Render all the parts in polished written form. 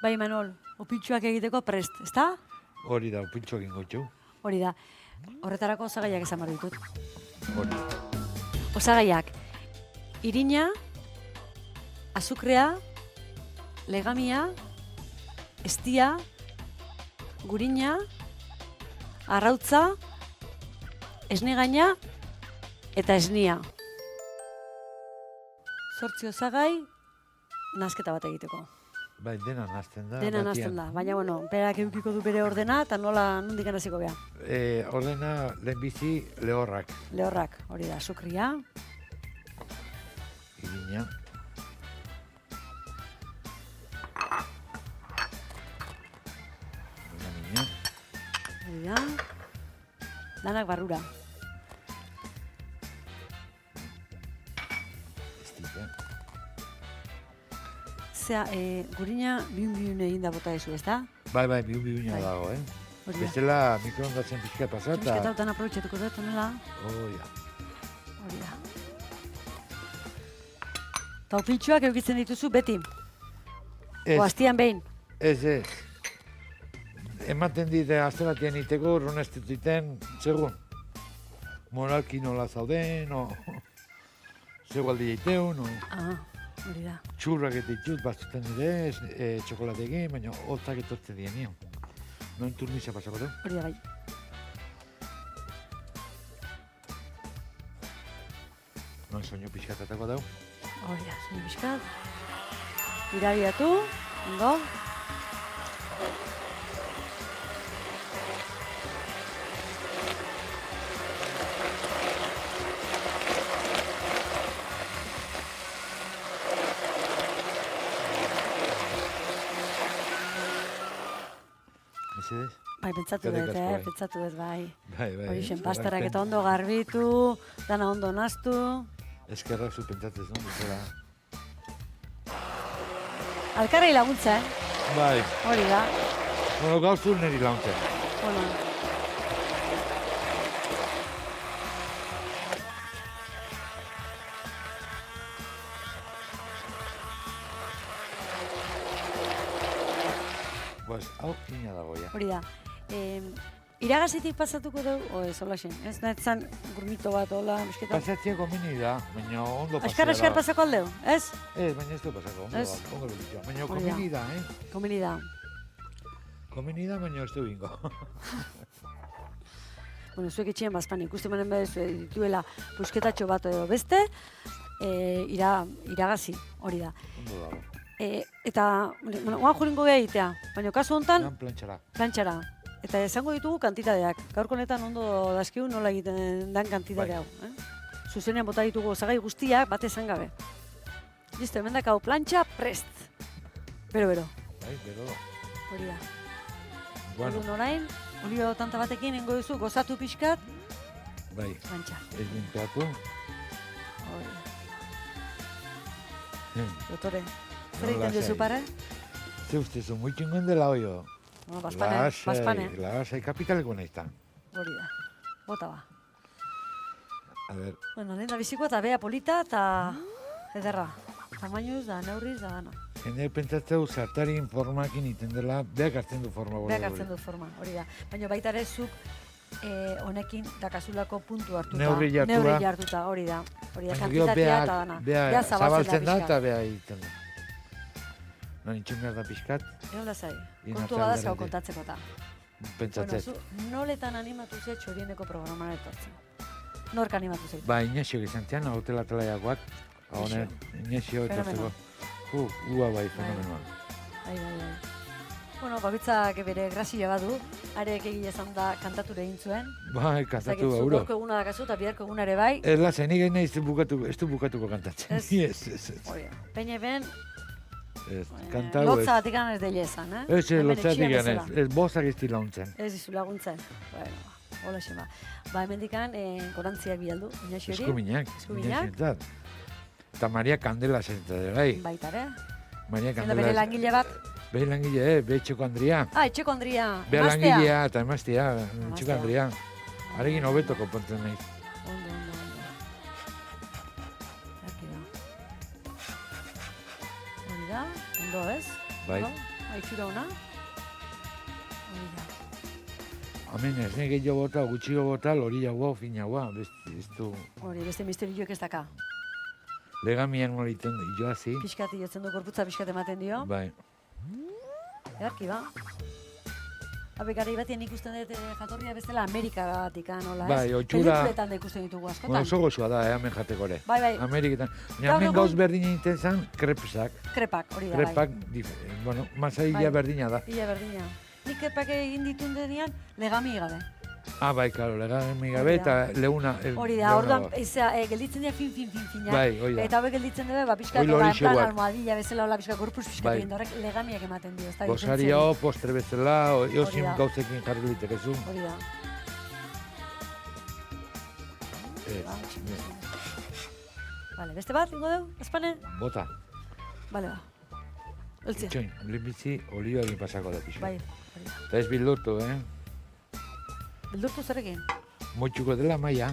Bai, Manol, opintxuak egiteko prest, ezta? Hori da, opintxo egin gotxu. Hori da. Horretarako osagaiak esan behar ditut. Hori. Osagaiak. Irina, azukrea, legamia, estia, gurina, arrautza, esnegaina eta esnia. 8 osagai, nasketa bat egiteko. Bai, dena nazten da. Dena nazten da, baina bueno, berak edukiko du bere ordena eta nola nondik hasiko gea. Ordena lehenbizi lehorrak. Lehorrak, hori da, azukria, Irina. Legamina. hori da, lanak barrura. Estia. Zea, gurina biun egin da bota ezu, ezta? Bai, biuna Bai. dago, Hori da. Bestela mikroondatzen pixka pasata. Txusketa hotan aprobetxatuko dut, honela. Ja. Hori da. Eta opintxuak eukitzen dituzu beti. Ez, Oaztian behin. ez. Ematen dite azte batean iteko, urrun ez dituten, segun. Moralki nola zauden, o... Zegoaldi jaiteun, o... Hori da. Txurrak eta ditut, bazuten dire, txokolatekin, baina hotzak etortzen dien nion. Noen turnisa pasako du. Hori da bai. Noen soinu pixkatatako dau. Hori da, zuen bizkat. Irabiatu, ondo. Mesedez? Bai, pentsatu Eskerrik dut, asko, bai. pentsatu dut, bai. Bai. Hori pastarak eta ondo garbitu, dana ondo naztu. Eskerrak zu pentsatzen zuen, bezala. Alkarrei laguntza, Bai. Hori da. Bueno, gauztu niri launtzen. Bueno. Pues, hau ina dago, ja. Hori da. Iragazitik pasatuko dugu, ez, hola xen, ez netzan gurmito bat, hola, bisketa. Pasatzea komeni da, baina ondo pasea Askar, da. pasako aldeu, ez? Baina ez du pasako, ondo Ez? da, ondo belitza. Baina Hori da. komeni da, Komeni da. Komeni da, baina ez du bingo. Bueno, zuek etxean bazpan ikusten manen behar dituela busketatxo bat edo beste, iragazi, hori da. Ondo dago. Eta, bueno, oan juringo geha egitea, baina kasu honetan, Lan plantxara. plantxara. Eta esango ditugu kantitateak. Gaurko honetan ondo daskigu nola egiten dan kantitate Bai. hau. Zuzenean bota ditugu osagai guztiak bat esan gabe. Listo, hemen dakau plantxa prest. Bero. Bai, bero. Hori da. Bueno, Orduan orain, olio tanta batekin nengo duzu, gozatu pixkat, bai, plantxa. ez binteatu. Hori da. Dotore, zer No egiten duzu lasai. pare? Ze ustezu, muy txingon dela hoio. No, bazpane. Lasai, kapitaleko naiztan. Hori da. Bota ba. A ver, Bueno, lehen da biziko eta bea polita eta ederra. Tamainuz da, neurriz da dana. jende pentsatzeu zartari formakin iten dela, beak hartzen du forma. Beak hartzen du forma, hori da. Baina baita ere zuk honekin dakazulako puntu hartuta. Neurri jartua. Neurri jartuta, hori da. Hori da, Baina gero kantitatea eta dana. bea zabaltzen da pixka. eta bea egiten da. Non itxun behar da pixkat, Egon lasai. Ina Kontu talde badazkau erdi. kontatzeko eta. Bueno, pentsatzez. zu noletan animatu zea txorieneko programara etortzen. Nork animatu zait? Ba, Inesio izan zian, hotela talaiakoak. Honen, Inesio etortzeko. Ua bai, fenomenoa. Bai. Bueno, bakoitzak bere grazia badu, arek egile izan da kantature egin zuen. Bai, kantatu gauro. Gaurko eguna dakazu eta biharko eguna ere bai. Ez lasai, nik nahi ez du bukatuko kantatzen. Ez? Ez. Hori da. Peine ben, Ez, kantau ez. lotza batik ez dele esan, Ez, Hemen lotzatik etxean ez. bezala. Ez, bozak ez di launtzen. Ez dizu laguntzen. Bueno, hola xema. Ba, hemendikan gorantziak bialdu, Inaxi hori. Eskuminak. Eskuminak. Inesioentzat. Eta Maria Kandela zentzat, bai. Baita ere. Maria Zenda Kandela. bere langile bat. Behi langile, behi txoko Andria. Etxeko Andria. Beha emaztea. langilea eta emaztea, txoko Emaztea. Andria. Aregin hobeto konpontzen naiz. Ondo. Eki da. Hori da, ondo ez? Bai. Ondo? Aitxura ona. Hori da. Hemen ez ne gehiago bota, gutxio bota, loriagoa, finagoa, ez du... Hori, beste misterioek ez daka. Legamiak noliten joazi. Piskati jotzen du, gorputza piskat ematen dio. Bai. Earki ba. Garai batien ikusten dut jatorria bezala Amerikagatik, nola, ez? Bai, oitxura... Pelikuletan da ikusten ditugu askotan. Oso gozoa da, hemen jateko ere. Bai. Ameriketan. Gaur Hemen egun- gauz berdina egiten zen, krepsak. Krepak, hori da, bai. Krepak, bueno, masaila Bai. berdina da. Ia berdina. Nik krepak egin ditun denean, legami gabe. Bai, karo, legami gabe eta leuna... Hori da, orduan, gelditzen dira fin-fina. Bai, hori da. Eta hauek gelditzen dira, pixkat, Hoi lorixe plan guak. almohadilla bezala, hola, pixkat, gorpuz pixkat Bai. egin da, horrek legamiak ematen dio, ez da? Gosaria, postre bezala, eozin da. gauzekin jarri litekezu. Hori da. Ez, Vale, beste bat, ingo dugu, ezpanen? bota. Bale, ba. Eltzia. Txoin, lehenbizi olioa egin pasako da pixka. Bai, hori da. Eta ez bildurtu, Beldurtu zerekin? Motxuko dela maia,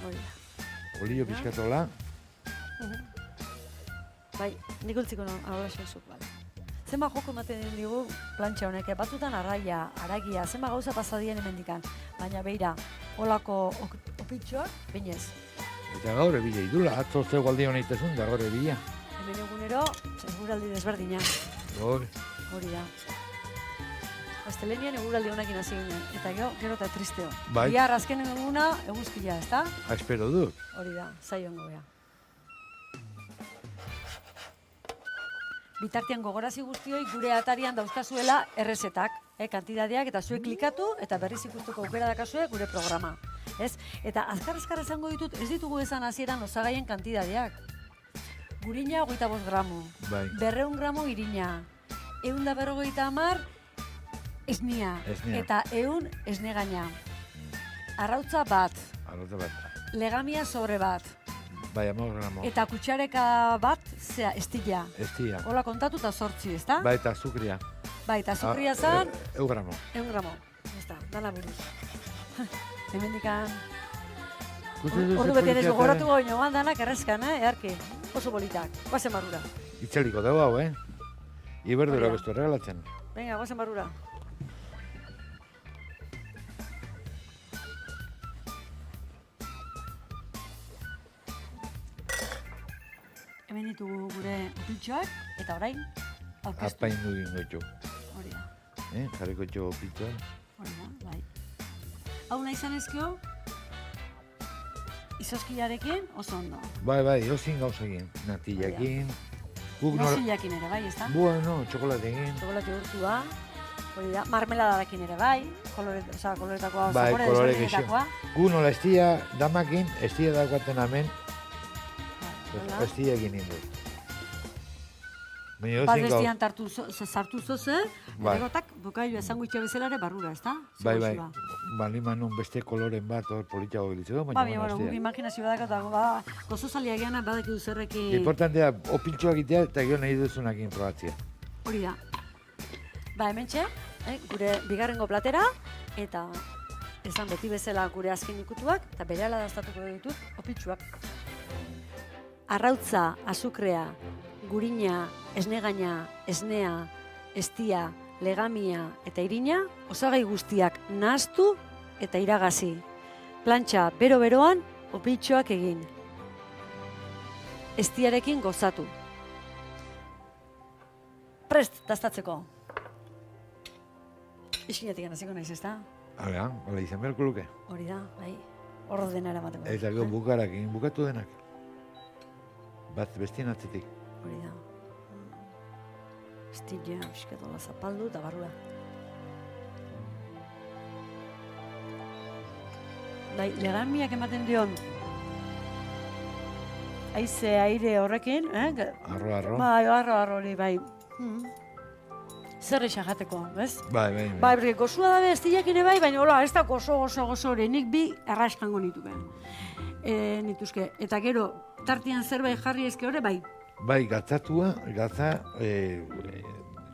Hori da. olio pixkatola. Bai, nik ultziko ahola xezuk, bale. Zenba joko ematen digu plantxa honek, batzutan arraia, aragia, zenba gauza pasadien hemendikan. Baina beira, holako opitxoak, binez. Eta gaur ebile idula, atzo zegoaldi honeita zuen, da gaur ebila. Hemen egunero, eguraldi desberdina. Hori da. Astelenian eguraldi honekin hasi ginen, eta gero eta tristeo. Bai. Bihar azken eguna eguzkia, ezta? Espero dut. Hori da, zaiongo bea. Bitartean gogorazi guztioi gure atarian dauzkazuela errezetak, kantidadeak, eta zuek klikatu eta berriz ikusteko aukera dakazue gure programa. Ez? Eta azkar esango ditut, ez ditugu esan hasieran osagaien kantidadeak. Gurina 25 gramo, Bai. 200 gramo irina, 150 esnia, Esnia. eta 100 esnegaina. Arrautza bat, Arrota bat. legamia sobre bat, Bai, 10 gramo. eta kutxareka bat, zera, estila. Estia. Hola kontatu eta 8, ezta? Bai, eta azukria. Bai, eta azukria zan, 1 gramo. 100 gramo. Ez da, dana buruz. Hemendikan, ordu beti ere gogoratu goino, danak errezkan, earki. Oso politak, guazen barrura. Itxaliko dugu hau, Iberdura Hori da. bestu regalatzen. Venga, guazen barrura. Hemen ditugu gure opiltxoak, eta orain, aurkeztu. Apaindu gingo txu. Hori da, Jarriko txu pitza. hori da, bai. Hau nahi zanezkio, izoskilarekin oso ondo. Bai, ozin gauzekin. Natillakin. Guk Nosillakin ere, bai, ezta? Bueno, txokolatekin. Txokolate urtua, hori da, marmeladarakin ere, bai, koloretakoa, Bai, zapore kolore desberdinetakoa. Gu nola estia damakin, estia daukaten hemen, Hola. estia egin indut. Baina Bat ozin gau. bestian sartu zoze, Bai. eta gotak bokailu esanguitxe bezala ere barrura, ezta? Bai, Zigozua. Baliman nun beste koloren bat hor politxago gilitzeko, Ba, baina bueno, guk estia. imaginazio badaka, gozo zalia geana badakidu zerrekin, Importantea, opiltxoak itea eta gero nahi duzunakin probatzia. hori da. Ba, hementxe, gure bigarrengo platera, eta esan beti bezala gure azken ikutuak, eta berehala daztatuko ditut, opitxuak. Arrautza, azukrea, gurina, esnegaina, esnea, estia, legamia eta irina, osagai guztiak nahastu eta iragazi. Plantxa bero-beroan opiltxoak egin. Estiarekin gozatu. Prest daztatzeko. Iskinetik hasiko naiz, ezta? Hala, izan beharko luke. Hori da, bai. Ordena eramateko. Eta gero bukarakin, bukatu denak. Bat bestien atzetik. Hori da. Estila, pixkatola zapaldu eta barrura. Bai, legamiak ematen dion haize aire horrekin, Arro. Bai, arro hori, bai. Zer eixan jateko, bez? Bai. Bai, porque gozua dabe estillakin bai, baina hola, ez da gozo hori, nik bi erraskango nituke. Nituzke. Eta gero, tartian zerbait jarri ezke hori, bai. Bai, gatza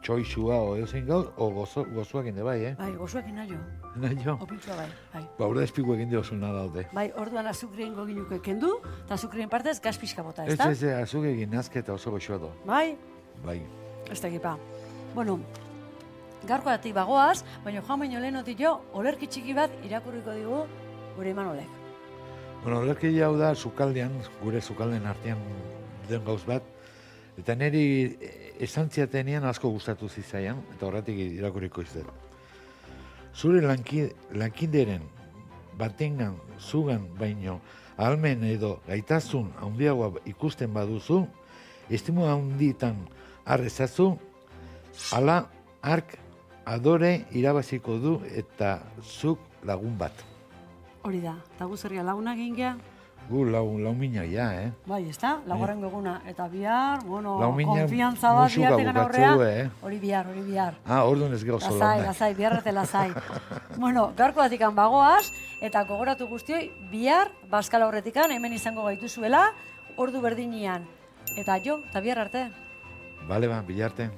txoixua o eusen gaur, o gozuak inde bai, Bai, gozuekin nahi jo. Nahi jo. Opiltzua bai. Ba, urde espiku egin diozuna daude. Bai, orduan azukrien goginuko kendu, eta azukrien partez gaz pixka bota, ez da? Ez, azuk egin nazke eta oso goxua do. Bai, Bai. Ez tegipa. Bueno, gaurkoatik bagoaz, baina joan baino lehenetik jo, olerki txiki bat irakurriko digu gure Imanolek. Bueno, olerki hau da sukaldean, gure sukalden artean den gauz bat, eta niri esan ziatenean asko gustatu zizaian, eta horretik irakurriko izan. Zure lankideren batengan zugan baino ahalmen edo gaitasun handiagoa ikusten baduzu, estimu handitan arrezazu, ala ark adore irabaziko du eta zuk lagun bat. Hori da, eta gu zerria laguna egin gea? Gu lau minak ja, Bai, ez da, laugarren eguna. Eta bihar, bueno, Lau mina konfiantza bat musuka bihartekan bukatzu, aurrea. Hori bihar. Orduan ez gauzo Lasai, launa. lasai, bihar arte lasai. Bueno, gaurkoatikan bagoaz, eta gogoratu guztioi, bihar, Baskal aurretikan, hemen izango gaituzuela, ordu berdinian. Eta jo, eta bihar arte. Bale ba, bilarte.